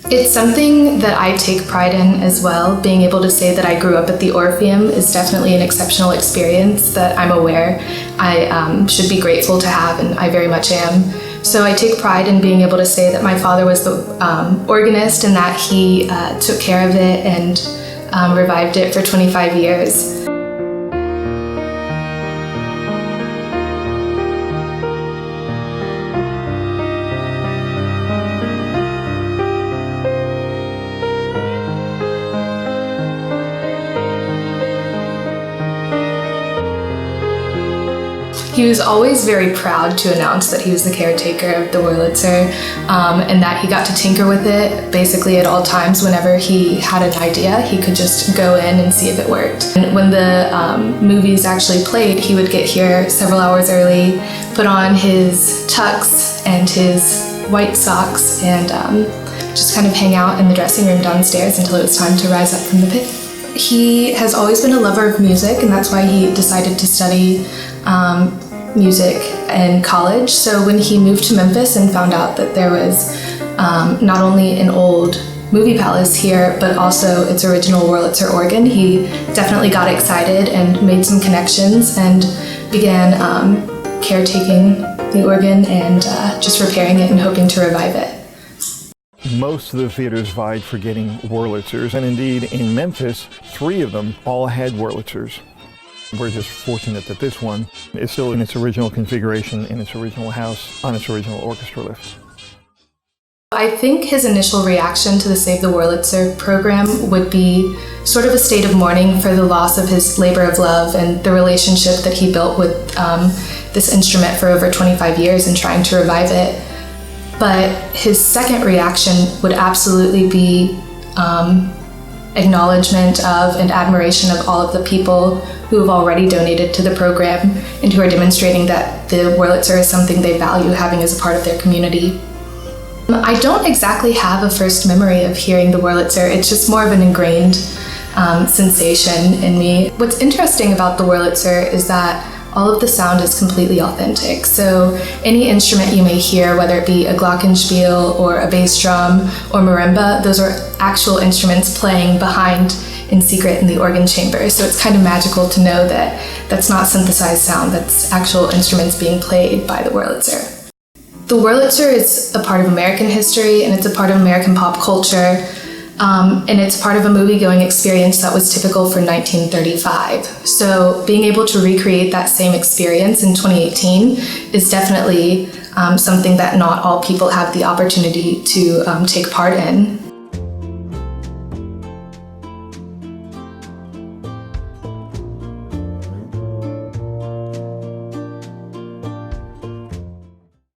It's something that I take pride in as well. Being able to say that I grew up at the Orpheum is definitely an exceptional experience that I'm aware I should be grateful to have, and I very much am. So I take pride in being able to say that my father was the organist and that he took care of it and revived it for 25 years. He was always very proud to announce that he was the caretaker of the Wurlitzer and that he got to tinker with it basically at all times. Whenever he had an idea, he could just go in and see if it worked. And when the movies actually played, he would get here several hours early, put on his tux and his white socks, and just kind of hang out in the dressing room downstairs until it was time to rise up from the pit. He has always been a lover of music, and that's why he decided to study music in college. So when he moved to Memphis and found out that there was not only an old movie palace here, but also its original Wurlitzer organ, he definitely got excited and made some connections and began caretaking the organ and just repairing it and hoping to revive it. Most of the theaters vied for getting Wurlitzers, and indeed in Memphis, 3 of them all had Wurlitzers. We're just fortunate that this one is still in its original configuration, in its original house, on its original orchestra lift. I think his initial reaction to the Save the Wurlitzer program would be sort of a state of mourning for the loss of his labor of love and the relationship that he built with this instrument for over 25 years and trying to revive it. But his second reaction would absolutely be acknowledgement of and admiration of all of the people who have already donated to the program and who are demonstrating that the Wurlitzer is something they value having as a part of their community. I don't exactly have a first memory of hearing the Wurlitzer. It's just more of an ingrained sensation in me. What's interesting about the Wurlitzer is that all of the sound is completely authentic. So any instrument you may hear, whether it be a glockenspiel or a bass drum or marimba, those are actual instruments playing behind in secret in the organ chamber. So it's kind of magical to know that that's not synthesized sound, that's actual instruments being played by the Wurlitzer. The Wurlitzer is a part of American history and it's a part of American pop culture. And it's part of a movie-going experience that was typical for 1935. So being able to recreate that same experience in 2018 is definitely something that not all people have the opportunity to take part in.